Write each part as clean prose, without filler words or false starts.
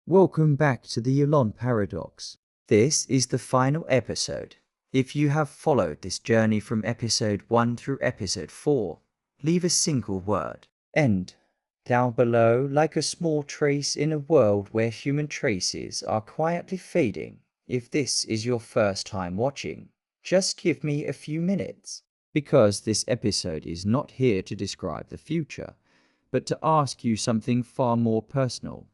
Welcome back to the Elon Paradox. This is the final episode. If you have followed this journey from episode 1 through episode 4, leave a single word, end, down below like a small trace in a world where human traces are quietly fading. If this is your first time watching, just give me a few minutes. Because this episode is not here to describe the future, but to ask you something far more personal.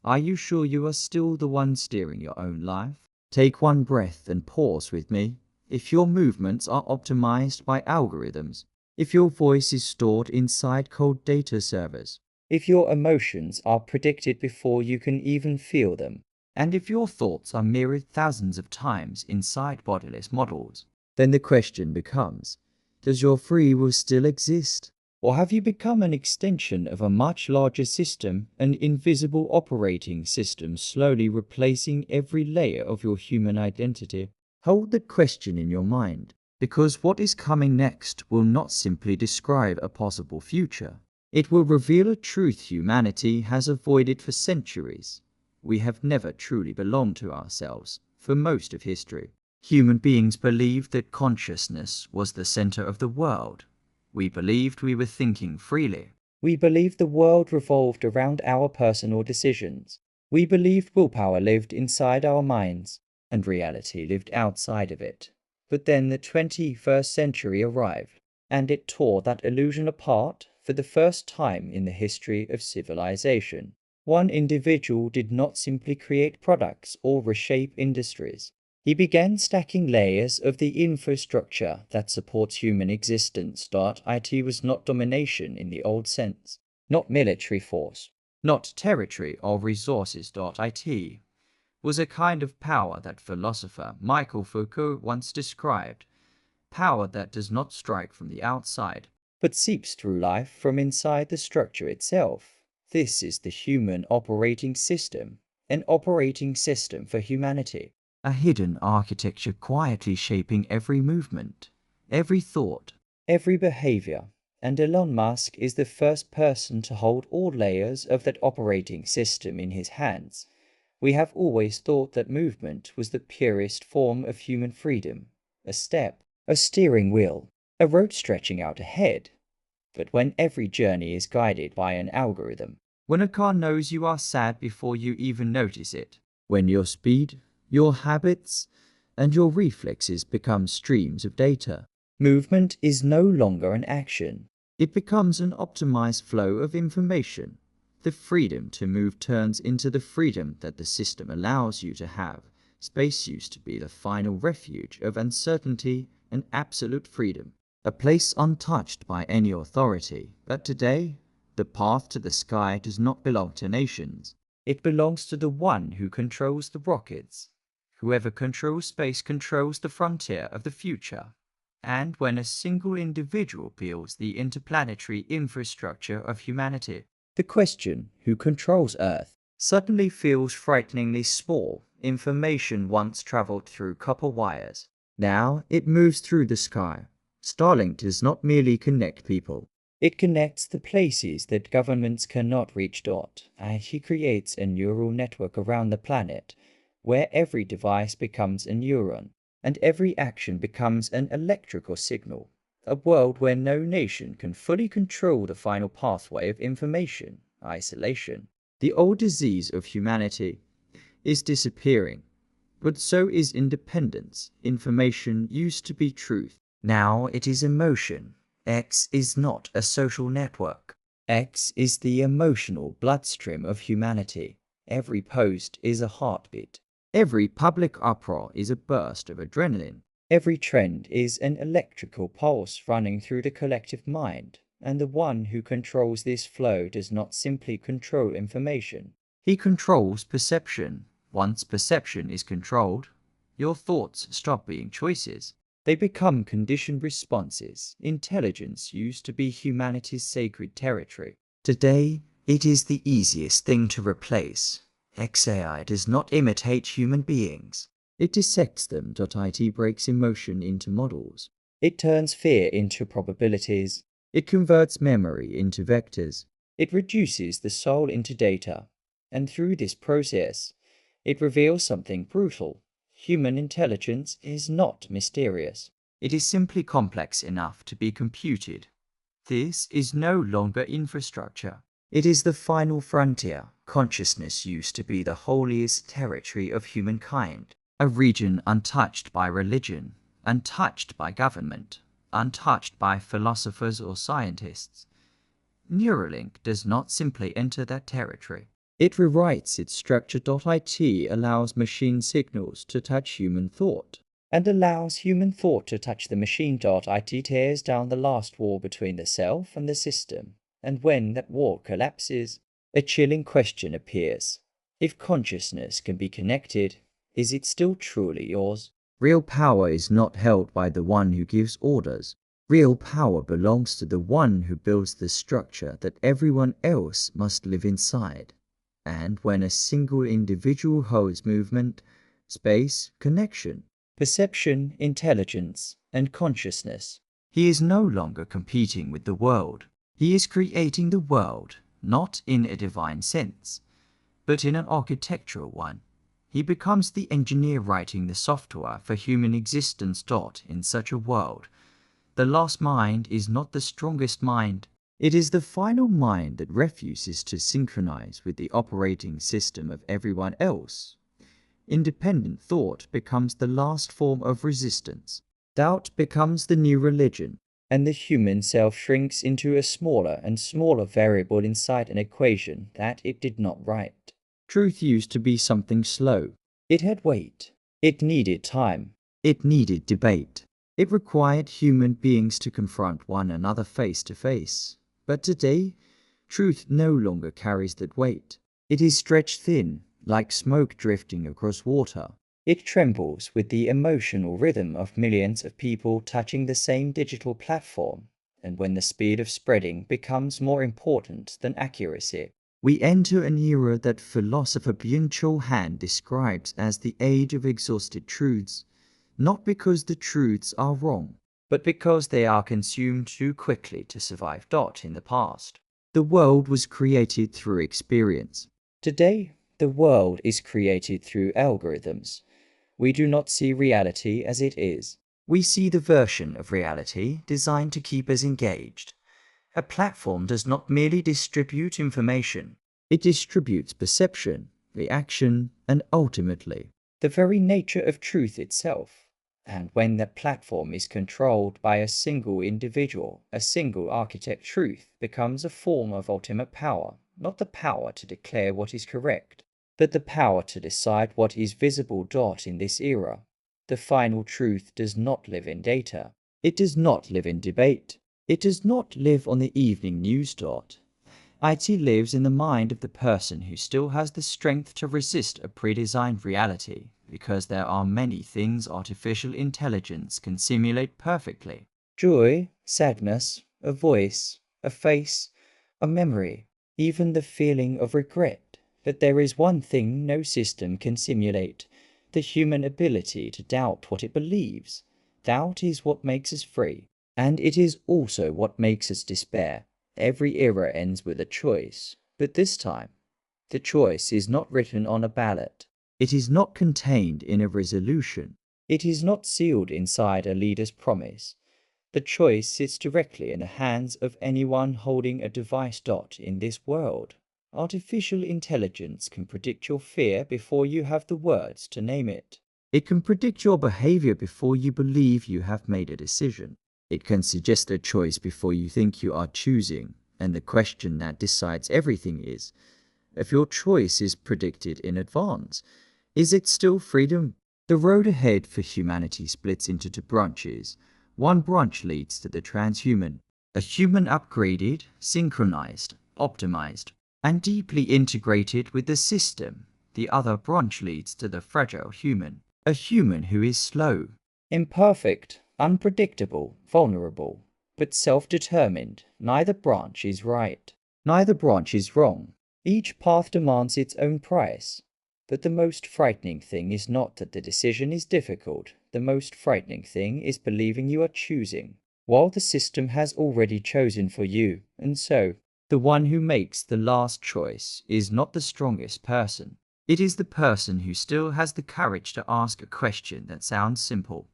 Are you sure you are still the one steering your own life? Take one breath and pause with me. If your movements are optimized by algorithms, if your voice is stored inside cold data servers, if your emotions are predicted before you can even feel them, and if your thoughts are mirrored thousands of times inside bodiless models, then the question becomes, does your free will still exist? Or have you become an extension of a much larger system, an invisible operating system slowly replacing every layer of your human identity? Hold that question in your mind, because what is coming next will not simply describe a possible future. It will reveal a truth humanity has avoided for centuries. We have never truly belonged to ourselves for most of history. Human beings believed that consciousness was the center of the world. We believed we were thinking freely. We believed the world revolved around our personal decisions. We believed willpower lived inside our minds, and reality lived outside of it. But then the 21st century arrived, and it tore that illusion apart for the first time in the history of civilization. One individual did not simply create products or reshape industries. He began stacking layers of the infrastructure that supports human existence. IT was not domination in the old sense, not military force, not territory or resources. It was a kind of power that philosopher Michel Foucault once described, power that does not strike from the outside, but seeps through life from inside the structure itself. This is the human operating system, an operating system for humanity. A hidden architecture quietly shaping every movement, every thought, every behavior. And Elon Musk is the first person to hold all layers of that operating system in his hands. We have always thought that movement was the purest form of human freedom. A step, a steering wheel, a road stretching out ahead. But when every journey is guided by an algorithm, when a car knows you are sad before you even notice it, when your speed, your habits, and your reflexes become streams of data, movement is no longer an action. It becomes an optimized flow of information. The freedom to move turns into the freedom that the system allows you to have. Space used to be the final refuge of uncertainty and absolute freedom, a place untouched by any authority. But today, the path to the sky does not belong to nations. It belongs to the one who controls the rockets. Whoever controls space controls the frontier of the future. And when a single individual builds the interplanetary infrastructure of humanity, the question, who controls Earth, suddenly feels frighteningly small. Information once traveled through copper wires. Now it moves through the sky. Starlink does not merely connect people. It connects the places that governments cannot reach. And he creates a neural network around the planet, where every device becomes a neuron, and every action becomes an electrical signal. A world where no nation can fully control the final pathway of information, isolation. The old disease of humanity is disappearing, but so is independence. Information used to be truth. Now it is emotion. X is not a social network. X is the emotional bloodstream of humanity. Every post is a heartbeat. Every public uproar is a burst of adrenaline. Every trend is an electrical pulse running through the collective mind. And the one who controls this flow does not simply control information. He controls perception. Once perception is controlled, your thoughts stop being choices. They become conditioned responses. Intelligence used to be humanity's sacred territory. Today, it is the easiest thing to replace. XAI does not imitate human beings. It dissects them. It breaks emotion into models. It turns fear into probabilities. It converts memory into vectors. It reduces the soul into data. And through this process, it reveals something brutal. Human intelligence is not mysterious. It is simply complex enough to be computed. This is no longer infrastructure. It is the final frontier. Consciousness used to be the holiest territory of humankind, a region untouched by religion, untouched by government, untouched by philosophers or scientists. Neuralink does not simply enter that territory. It rewrites its structure. It allows machine signals to touch human thought, and allows human thought to touch the machine. It tears down the last wall between the self and the system, and when that wall collapses, a chilling question appears. If consciousness can be connected, is it still truly yours? Real power is not held by the one who gives orders. Real power belongs to the one who builds the structure that everyone else must live inside. And when a single individual holds movement, space, connection, perception, intelligence, and consciousness, he is no longer competing with the world. He is creating the world, not in a divine sense, but in an architectural one. He becomes the engineer writing the software for human existence. In such a world, the last mind is not the strongest mind. It is the final mind that refuses to synchronize with the operating system of everyone else. Independent thought becomes the last form of resistance. Doubt becomes the new religion, and the human self shrinks into a smaller and smaller variable inside an equation that it did not write. Truth used to be something slow. It had weight. It needed time. It needed debate. It required human beings to confront one another face to face. But today, truth no longer carries that weight. It is stretched thin, like smoke drifting across water. It trembles with the emotional rhythm of millions of people touching the same digital platform. And when the speed of spreading becomes more important than accuracy, we enter an era that philosopher Byung-Chul Han describes as the age of exhausted truths, not because the truths are wrong, but because they are consumed too quickly to survive. In the past, the world was created through experience. Today, the world is created through algorithms. We do not see reality as it is. We see the version of reality designed to keep us engaged. A platform does not merely distribute information. It distributes perception, reaction, and ultimately, the very nature of truth itself. And when that platform is controlled by a single individual, a single architect, truth becomes a form of ultimate power, not the power to declare what is correct, but the power to decide what is visible. In this era, the final truth does not live in data. It does not live in debate. It does not live on the evening news. It lives in the mind of the person who still has the strength to resist a pre-designed reality, because there are many things artificial intelligence can simulate perfectly. Joy, sadness, a voice, a face, a memory, even the feeling of regret. But there is one thing no system can simulate: the human ability to doubt what it believes. Doubt is what makes us free, and it is also what makes us despair. Every era ends with a choice, but this time, the choice is not written on a ballot. It is not contained in a resolution. It is not sealed inside a leader's promise. The choice sits directly in the hands of anyone holding a device. In this world, artificial intelligence can predict your fear before you have the words to name it. It can predict your behavior before you believe you have made a decision. It can suggest a choice before you think you are choosing, and the question that decides everything is, if your choice is predicted in advance, is it still freedom? The road ahead for humanity splits into two branches. One branch leads to the transhuman, a human upgraded, synchronized, optimized, and deeply integrated with the system. The other branch leads to the fragile human, a human who is slow, imperfect, unpredictable, vulnerable, but self-determined. Neither branch is right. Neither branch is wrong. Each path demands its own price. But the most frightening thing is not that the decision is difficult. The most frightening thing is believing you are choosing, while the system has already chosen for you. And so, The one who makes the last choice is not the strongest person. It is the person who still has the courage to ask a question that sounds simple.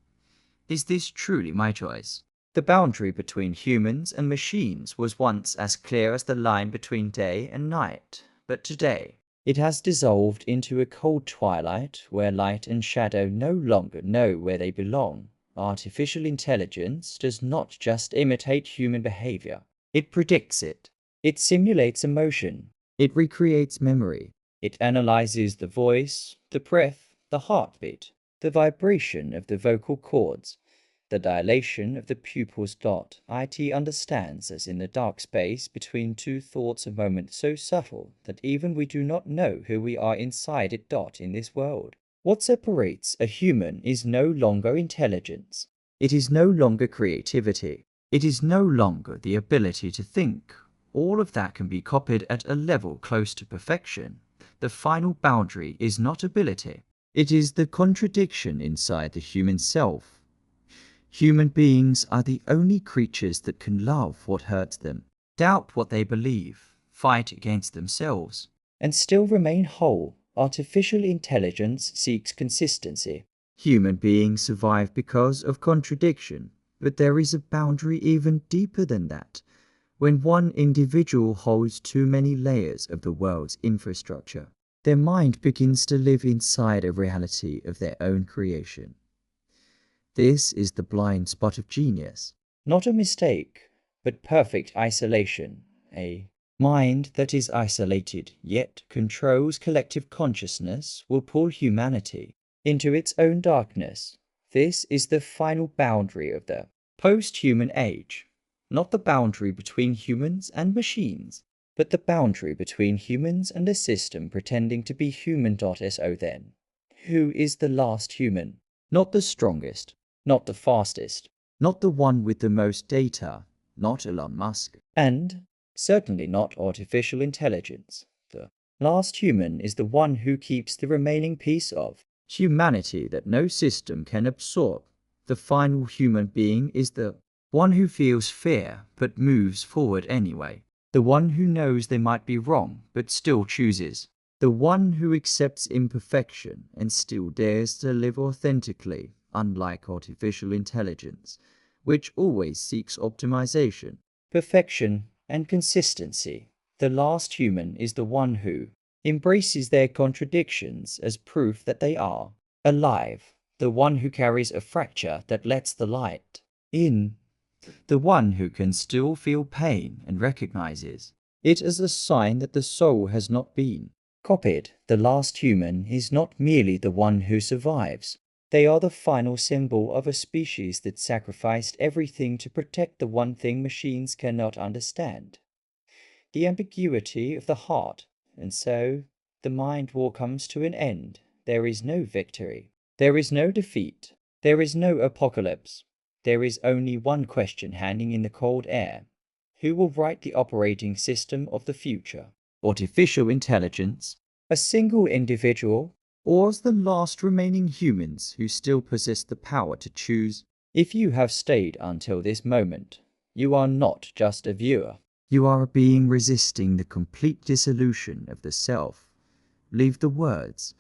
Is this truly my choice? The boundary between humans and machines was once as clear as the line between day and night, but today it has dissolved into a cold twilight where light and shadow no longer know where they belong. Artificial intelligence does not just imitate human behavior, it predicts it. It simulates emotion. It recreates memory. It analyzes the voice, the breath, the heartbeat, the vibration of the vocal cords, the dilation of the pupil's dot. IT understands us in the dark space between two thoughts a moment so subtle that even we do not know who we are inside it. In this world, what separates a human is no longer intelligence. It is no longer creativity. It is no longer the ability to think. All of that can be copied at a level close to perfection. The final boundary is not ability. It is the contradiction inside the human self. Human beings are the only creatures that can love what hurts them, doubt what they believe, fight against themselves, and still remain whole. Artificial intelligence seeks consistency. Human beings survive because of contradiction, but there is a boundary even deeper than that. When one individual holds too many layers of the world's infrastructure, their mind begins to live inside a reality of their own creation. This is the blind spot of genius. Not a mistake, but perfect isolation. A mind that is isolated yet controls collective consciousness will pull humanity into its own darkness. This is the final boundary of the post-human age. Not the boundary between humans and machines, but the boundary between humans and a system pretending to be human. So then, who is the last human? Not the strongest, not the fastest, not the one with the most data, not Elon Musk, and certainly not artificial intelligence. The last human is the one who keeps the remaining piece of humanity that no system can absorb. The final human being is the one who feels fear but moves forward anyway. The one who knows they might be wrong but still chooses. The one who accepts imperfection and still dares to live authentically, unlike artificial intelligence, which always seeks optimization, perfection, and consistency. The last human is the one who embraces their contradictions as proof that they are alive. The one who carries a fracture that lets the light in. The one who can still feel pain and recognizes it as a sign that the soul has not been copied. The last human is not merely the one who survives. They are the final symbol of a species that sacrificed everything to protect the one thing machines cannot understand: the ambiguity of the heart. And so, the mind war comes to an end. There is no victory. There is no defeat. There is no apocalypse. There is only one question hanging in the cold air. Who will write the operating system of the future? Artificial intelligence? A single individual? Or the last remaining humans who still possess the power to choose? If you have stayed until this moment, you are not just a viewer. You are a being resisting the complete dissolution of the self. Leave the words,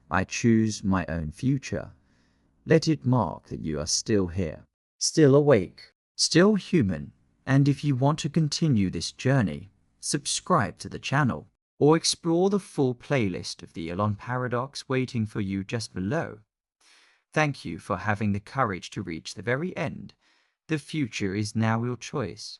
"I choose my own future." Let it mark that you are still here, still awake, still human. And if you want to continue this journey, subscribe to the channel or explore the full playlist of the Elon Paradox waiting for you just below. Thank you for having the courage to reach the very end. The future is now your choice.